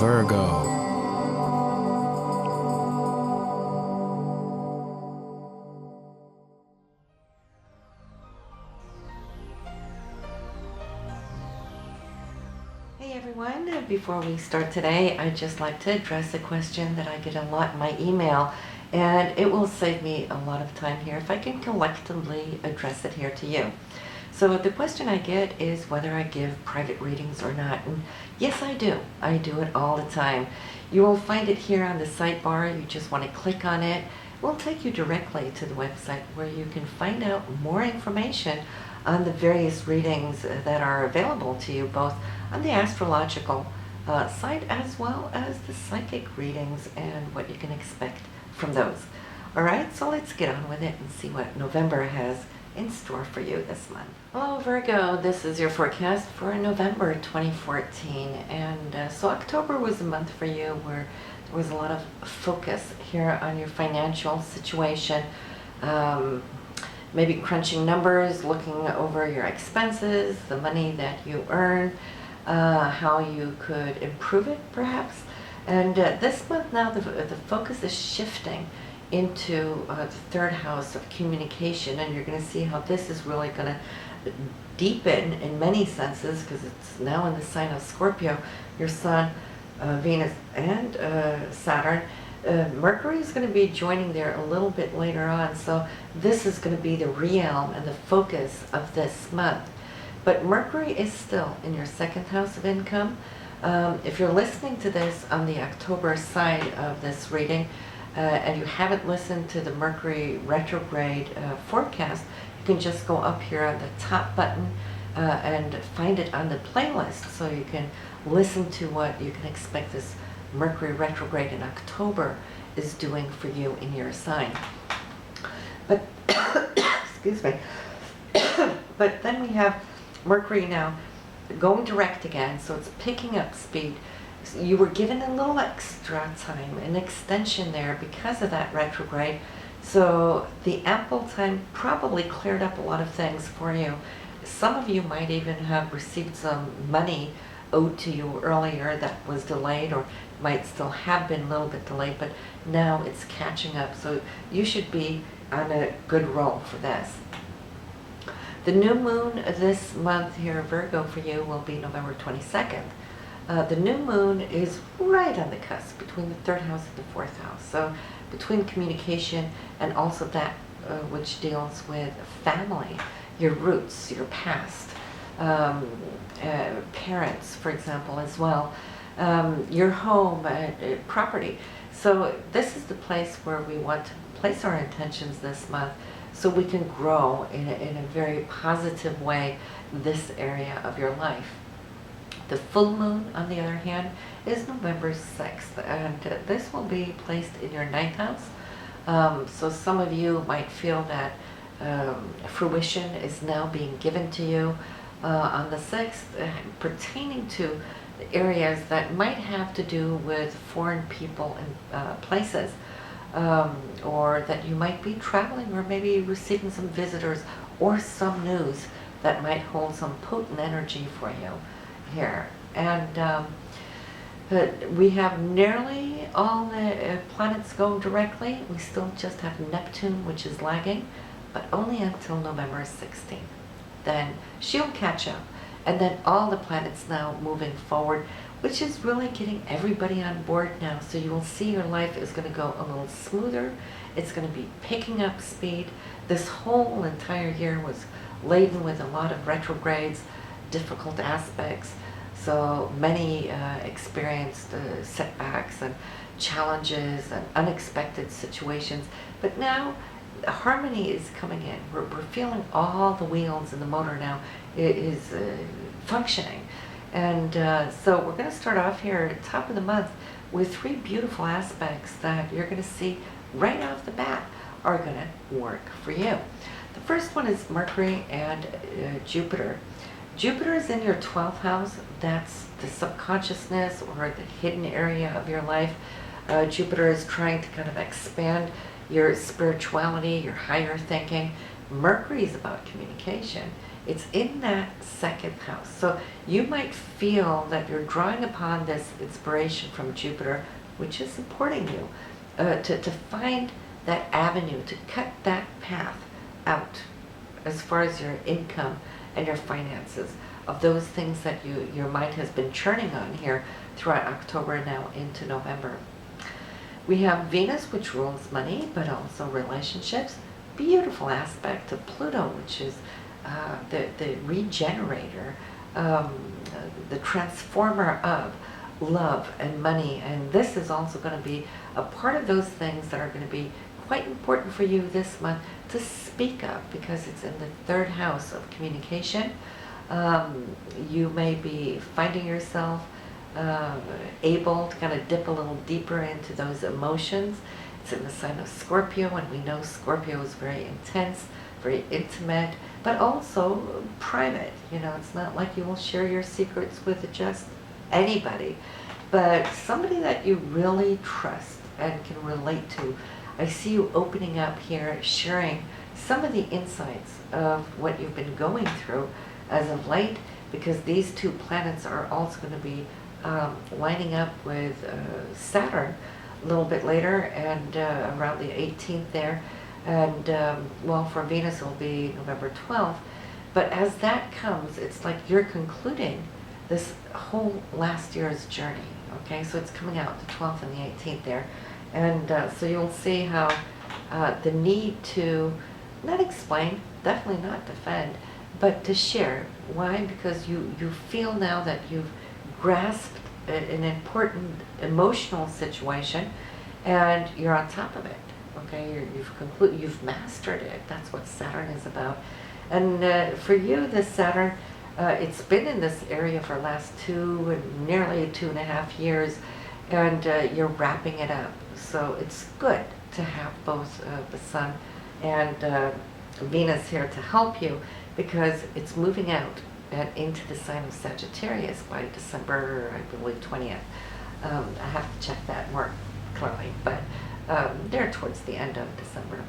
Virgo. Hey everyone, before we start today, I'd just like to address a question that I get a lot in my email, and it will save me a lot of time here if I can collectively address it here to you. So the question I get is whether I give private readings or not, and yes I do. I do it all the time. You will find it here on the sidebar. You just want to click on it. It will take you directly to the website where you can find out more information on the various readings that are available to you, both on the astrological side as well as the psychic readings and what you can expect from those. Alright, so let's get on with it and see what November has in store for you this month. Hello Virgo, this is your forecast for November 2014, and so October was a month for you where there was a lot of focus here on your financial situation. Maybe crunching numbers, looking over your expenses, the money that you earn, how you could improve it perhaps. And this month now the focus is shifting into the third house of communication, and you're going to see how this is really going to deepen in many senses because it's now in the sign of Scorpio, your Sun, Venus, and Saturn. Mercury is going to be joining there a little bit later on, so this is going to be the realm and the focus of this month. But Mercury is still in your second house of income. If you're listening to this on the October side of this reading and you haven't listened to the Mercury retrograde forecast, you can just go up here on the top button and find it on the playlist so you can listen to what you can expect this Mercury retrograde in October is doing for you in your sign. But excuse me. But then we have Mercury now going direct again, so it's picking up speed. So you were given a little extra time, an extension there because of that retrograde. So the ample time probably cleared up a lot of things for you. Some of you might even have received some money owed to you earlier that was delayed, or might still have been a little bit delayed, but now it's catching up. So you should be on a good roll for this. The new moon this month here, Virgo, for you will be November 22nd. The new moon is right on the cusp between the third house and the fourth house. So between communication and also that which deals with family, your roots, your past, parents, for example, as well, your home, property. So this is the place where we want to place our intentions this month so we can grow in a very positive way this area of your life. The full moon, on the other hand, is November 6th, and this will be placed in your ninth house. So some of you might feel that fruition is now being given to you on the 6th, pertaining to areas that might have to do with foreign people and places, or that you might be traveling or maybe receiving some visitors or some news that might hold some potent energy for you here. And we have nearly all the planets going directly. We still just have Neptune, which is lagging, but only until November 16th. Then she'll catch up, and then all the planets now moving forward, which is really getting everybody on board now. So you will see your life is going to go a little smoother. It's going to be picking up speed. This whole entire year was laden with a lot of retrogrades, difficult aspects. So many experienced setbacks and challenges and unexpected situations. But now harmony is coming in. We're feeling all the wheels in the motor now is functioning. And so we're going to start off here at the top of the month with three beautiful aspects that you're going to see right off the bat are going to work for you. The first one is Mercury and Jupiter. Jupiter is in your 12th house. That's the subconsciousness or the hidden area of your life. Jupiter is trying to kind of expand your spirituality, your higher thinking. Mercury is about communication. It's in that second house. So you might feel that you're drawing upon this inspiration from Jupiter, which is supporting you, to find that avenue, to cut that path out as far as your income and your finances, of those things that your mind has been churning on here throughout October and now into November. We have Venus, which rules money, but also relationships. Beautiful aspect to Pluto, which is the regenerator, the transformer of love and money. And this is also going to be a part of those things that are going to be quite important for you this month to speak up, because it's in the third house of communication. You may be finding yourself able to kind of dip a little deeper into those emotions. It's in the sign of Scorpio, and we know Scorpio is very intense, very intimate, but also private. You know, it's not like you will share your secrets with just anybody, but somebody that you really trust and can relate to. I see you opening up here, sharing some of the insights of what you've been going through as of late, because these two planets are also going to be lining up with Saturn a little bit later, and around the 18th there. And well, for Venus it'll be November 12th. But as that comes, it's like you're concluding this whole last year's journey. Okay, so it's coming out the 12th and the 18th there. And so you'll see how the need to not explain, definitely not defend, but to share. Why? Because you feel now that you've grasped an important emotional situation, and you're on top of it. Okay, you've mastered it. That's what Saturn is about. And for you, this Saturn, it's been in this area for the last nearly 2.5 years, and you're wrapping it up. So it's good to have both the Sun and Venus here to help you, because it's moving out and into the sign of Sagittarius by December, I believe, 20th. I have to check that more clearly, but they're towards the end of December.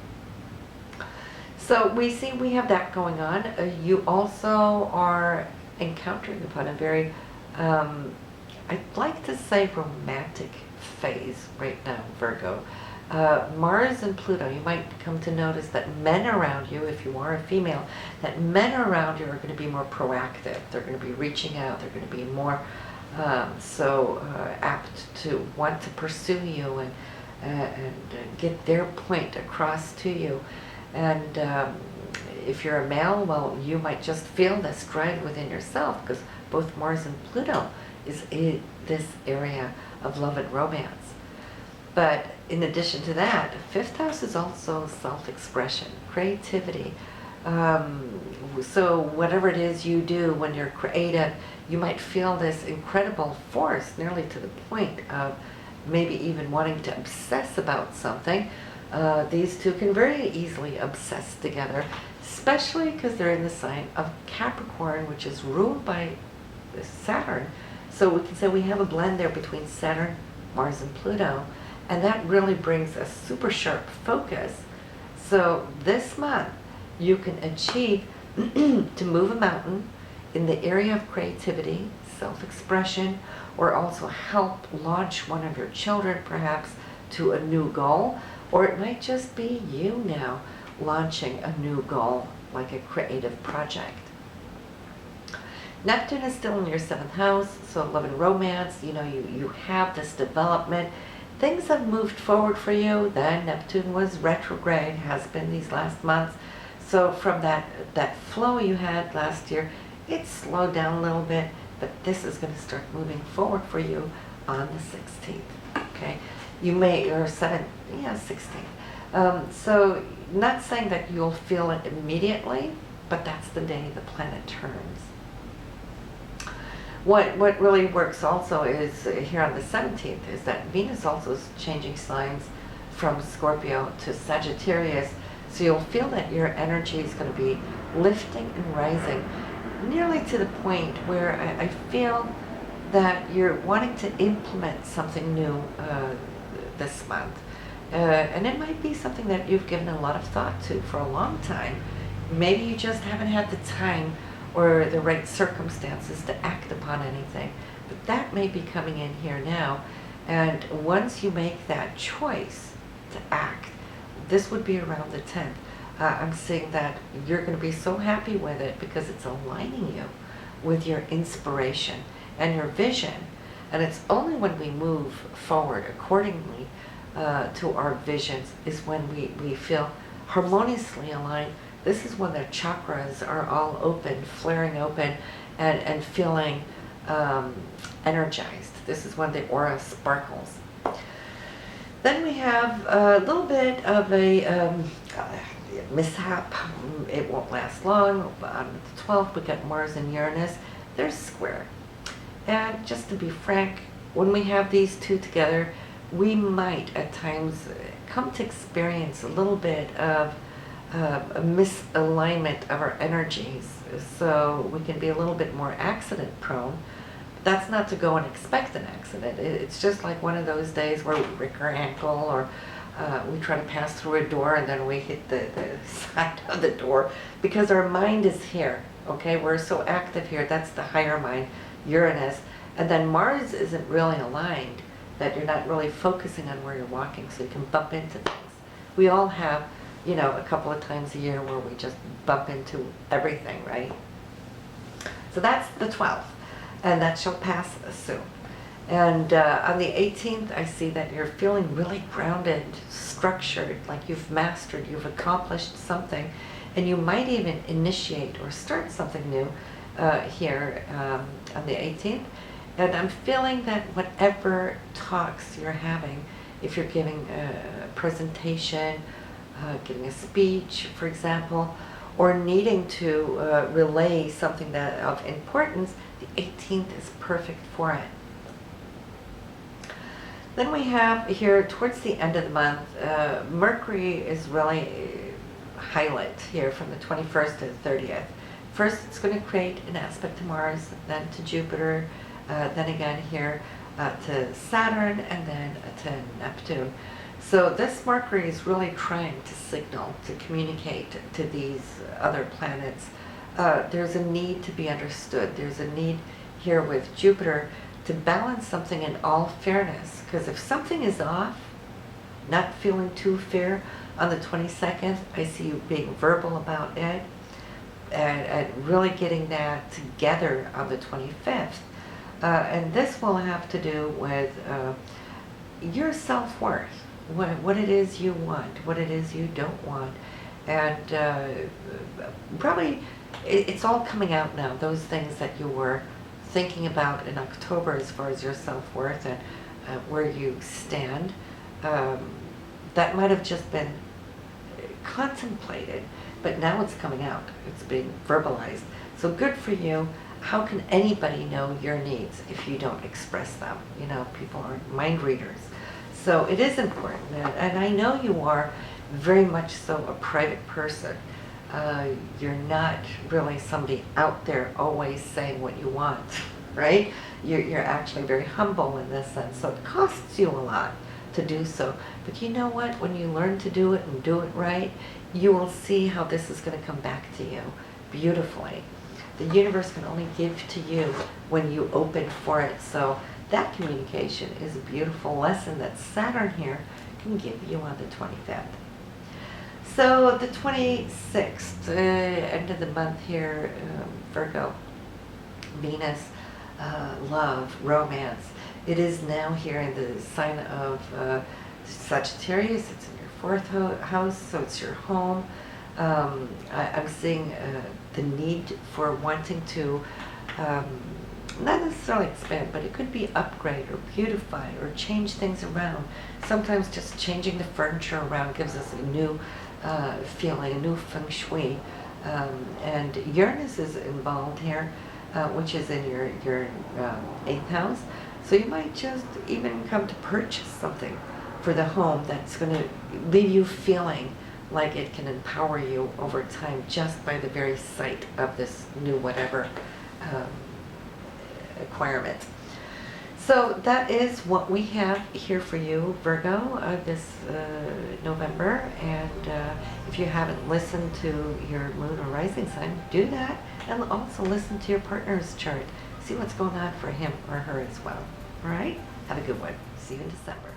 So we have that going on. You also are encountering upon a very, I'd like to say, romantic phase right now, Virgo. Mars and Pluto, you might come to notice that men around you, if you are a female, that men around you are going to be more proactive. They're going to be reaching out. They're going to be more apt to want to pursue you and get their point across to you. And if you're a male, well, you might just feel this drive within yourself, because both Mars and Pluto is in this area of love and romance. But in addition to that, fifth house is also self-expression, creativity. So whatever it is you do when you're creative, you might feel this incredible force, nearly to the point of maybe even wanting to obsess about something. These two can very easily obsess together, especially because they're in the sign of Capricorn, which is ruled by Saturn. So we can say we have a blend there between Saturn, Mars, and Pluto. And that really brings a super sharp focus. So this month, you can achieve to move a mountain in the area of creativity, self-expression, or also help launch one of your children perhaps to a new goal. Or it might just be you now launching a new goal, like a creative project. Neptune is still in your 7th house, so love and romance, you have this development. Things have moved forward for you. Then Neptune was retrograde, has been these last months. So from that flow you had last year, it slowed down a little bit, but this is going to start moving forward for you on the 16th. Okay, or 16th. So not saying that you'll feel it immediately, but that's the day the planet turns. What really works also is here on the 17th is that Venus also is changing signs from Scorpio to Sagittarius. So you'll feel that your energy is going to be lifting and rising, nearly to the point where I feel that you're wanting to implement something new this month. And it might be something that you've given a lot of thought to for a long time. maybe you just haven't had the time or the right circumstances to act upon anything. But that may be coming in here now. And once you make that choice to act, this would be around the 10th. I'm seeing that you're going to be so happy with it because it's aligning you with your inspiration and your vision. And it's only when we move forward accordingly to our visions is when we feel harmoniously aligned. This is when the chakras are all open, flaring open, and feeling energized. This is when the aura sparkles. Then we have a little bit of a mishap. It won't last long. On the 12th, we got Mars and Uranus. They're square. And just to be frank, when we have these two together, we might at times come to experience a little bit of a misalignment of our energies. So we can be a little bit more accident prone. That's not to go and expect an accident. It's just like one of those days where we break our ankle, or we try to pass through a door and then we hit the side of the door because our mind is here. Okay, we're so active here. That's the higher mind, Uranus. And then Mars isn't really aligned, that you're not really focusing on where you're walking, so you can bump into things. We all have, you know, a couple of times a year where we just bump into everything, right? So that's the 12th, and that shall pass soon. And on the 18th, I see that you're feeling really grounded, structured, like you've mastered, you've accomplished something, and you might even initiate or start something new here on the 18th. And I'm feeling that whatever talks you're having, if you're giving a presentation, giving a speech, for example, or needing to relay something that of importance, the 18th is perfect for it. Then we have here towards the end of the month, Mercury is really highlight here from the 21st to the 30th. First, it's going to create an aspect to Mars, then to Jupiter, then again here to Saturn, and then to Neptune. So this Mercury is really trying to signal, to communicate to these other planets. There's a need to be understood. There's a need here with Jupiter to balance something in all fairness. Because if something is off, not feeling too fair, on the 22nd, I see you being verbal about it and really getting that together on the 25th. And this will have to do with your self-worth, what it is you want, what it is you don't want. And probably it's all coming out now, those things that you were thinking about in October as far as your self-worth and where you stand. That might have just been contemplated, but now it's coming out. It's being verbalized. So good for you. How can anybody know your needs if you don't express them? You know, people aren't mind readers. So it is important. And I know you are very much so a private person. You're not really somebody out there always saying what you want, right? You're actually very humble in this sense. So it costs you a lot to do so. But you know what? When you learn to do it and do it right, you will see how this is going to come back to you beautifully. The universe can only give to you when you open for it. So that communication is a beautiful lesson that Saturn here can give you on the 25th. So the 26th, end of the month here, Virgo, Venus, love, romance. It is now here in the sign of Sagittarius. It's in your 4th house, so it's your home. I'm seeing the need for wanting to not necessarily expand, but it could be upgrade or beautify or change things around. Sometimes just changing the furniture around gives us a new feeling, a new feng shui. And Uranus is involved here, which is in your 8th house. So you might just even come to purchase something for the home that's going to leave you feeling like it can empower you over time just by the very sight of this new whatever acquirement. So that is what we have here for you, Virgo, this November. And if you haven't listened to your moon or rising sign, do that. And also listen to your partner's chart. See what's going on for him or her as well. All right? Have a good one. See you in December.